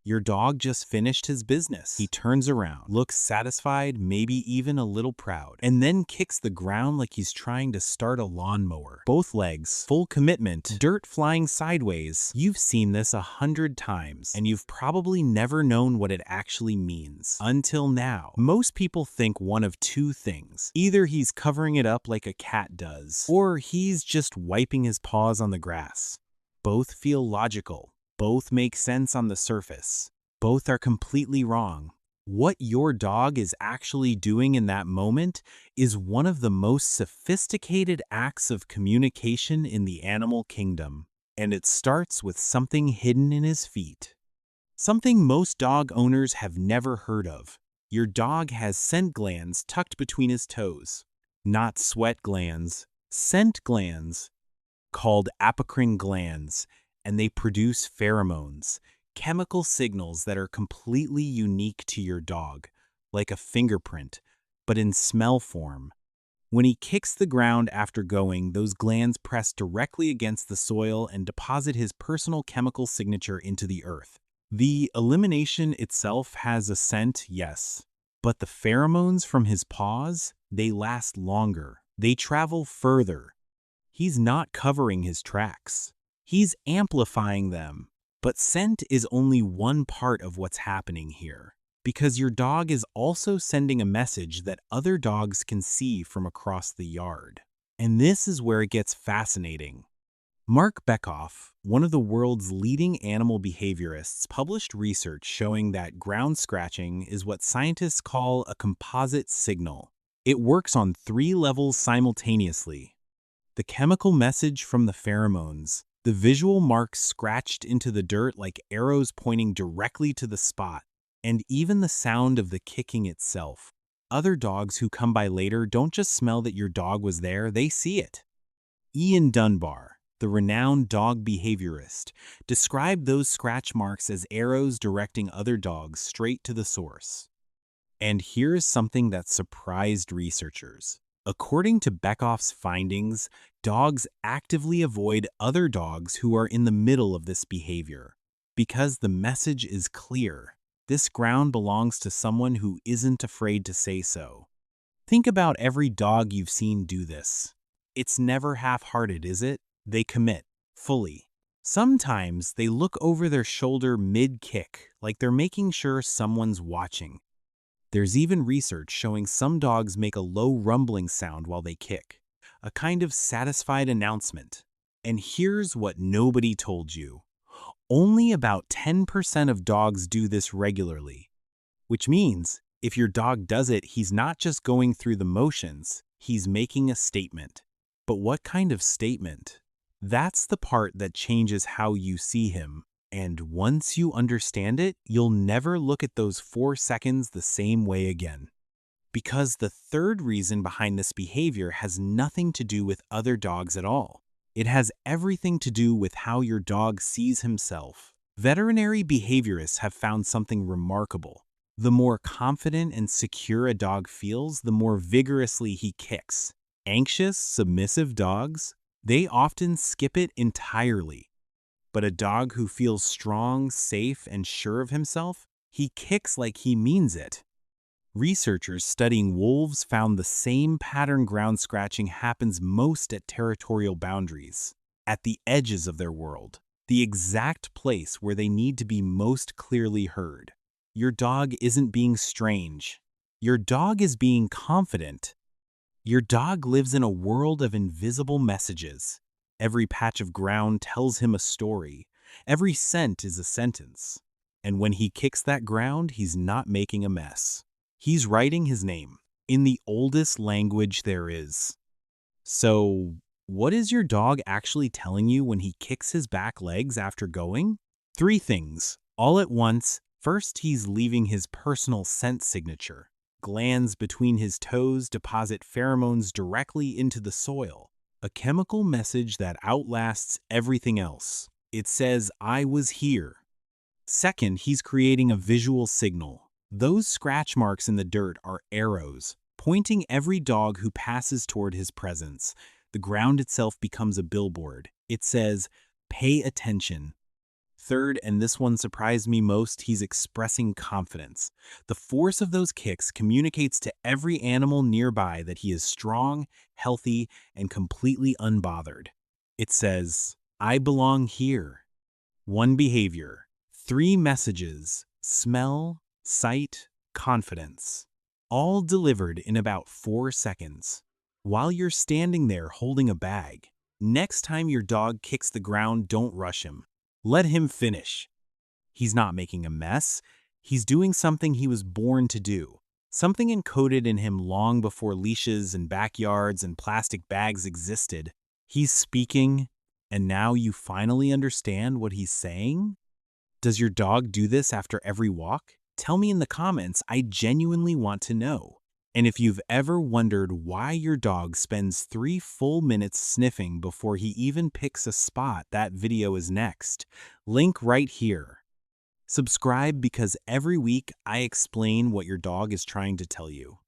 Your dog just finished his business. He turns around, looks satisfied, maybe even a little proud, and then kicks the ground like he's trying to start a lawnmower. Both legs, full commitment, dirt flying sideways. You've seen this 100 times, and you've probably never known what it actually means. Until now. Most people think one of two things. Either he's covering it up like a cat does, or he's just wiping his paws on the grass. Both feel logical. Both make sense on the surface. Both are completely wrong. What your dog is actually doing in that moment is one of the most sophisticated acts of communication in the animal kingdom. And it starts with something hidden in his feet. Something most dog owners have never heard of. Your dog has scent glands tucked between his toes. Not sweat glands, scent glands, called apocrine glands. And they produce pheromones, chemical signals that are completely unique to your dog, like a fingerprint, but in smell form. When he kicks the ground after going, those glands press directly against the soil and deposit his personal chemical signature into the earth. The elimination itself has a scent, yes, but the pheromones from his paws, they last longer. They travel further. He's not covering his tracks. He's amplifying them. But scent is only one part of what's happening here, because your dog is also sending a message that other dogs can see from across the yard. And this is where it gets fascinating. Mark Bekoff, one of the world's leading animal behaviorists, published research showing that ground scratching is what scientists call a composite signal. It works on 3 levels simultaneously. The chemical message from the pheromones, the visual marks scratched into the dirt like arrows pointing directly to the spot, and even the sound of the kicking itself. Other dogs who come by later don't just smell that your dog was there, they see it. Ian Dunbar, the renowned dog behaviorist, described those scratch marks as arrows directing other dogs straight to the source. And here's something that surprised researchers. According to Bekoff's findings, dogs actively avoid other dogs who are in the middle of this behavior, because the message is clear. This ground belongs to someone who isn't afraid to say so. Think about every dog you've seen do this. It's never half-hearted, is it? They commit, fully. Sometimes they look over their shoulder mid-kick, like they're making sure someone's watching. There's even research showing some dogs make a low rumbling sound while they kick, a kind of satisfied announcement. And here's what nobody told you. Only about 10% of dogs do this regularly, which means if your dog does it, he's not just going through the motions, he's making a statement. But what kind of statement? That's the part that changes how you see him. And once you understand it, you'll never look at those 4 seconds the same way again. Because the third reason behind this behavior has nothing to do with other dogs at all. It has everything to do with how your dog sees himself. Veterinary behaviorists have found something remarkable. The more confident and secure a dog feels, the more vigorously he kicks. Anxious, submissive dogs, they often skip it entirely. But a dog who feels strong, safe, and sure of himself, he kicks like he means it. Researchers studying wolves found the same pattern ground scratching happens most at territorial boundaries, at the edges of their world, the exact place where they need to be most clearly heard. Your dog isn't being strange. Your dog is being confident. Your dog lives in a world of invisible messages. Every patch of ground tells him a story. Every scent is a sentence. And when he kicks that ground, he's not making a mess. He's writing his name in the oldest language there is. So, what is your dog actually telling you when he kicks his back legs after going? 3 things, all at once. First, he's leaving his personal scent signature. Glands between his toes deposit pheromones directly into the soil. A chemical message that outlasts everything else. It says, I was here. Second, he's creating a visual signal. Those scratch marks in the dirt are arrows, pointing every dog who passes toward his presence. The ground itself becomes a billboard. It says, pay attention. Third, and this one surprised me most, he's expressing confidence. The force of those kicks communicates to every animal nearby that he is strong, healthy, and completely unbothered. It says, I belong here. One behavior, three messages, smell, sight, confidence, all delivered in about 4 seconds. While you're standing there holding a bag, next time your dog kicks the ground, don't rush him. Let him finish. He's not making a mess. He's doing something he was born to do. Something encoded in him long before leashes and backyards and plastic bags existed. He's speaking, and now you finally understand what he's saying? Does your dog do this after every walk? Tell me in the comments, I genuinely want to know. And if you've ever wondered why your dog spends 3 full minutes sniffing before he even picks a spot, that video is next. Link right here. Subscribe because every week I explain what your dog is trying to tell you.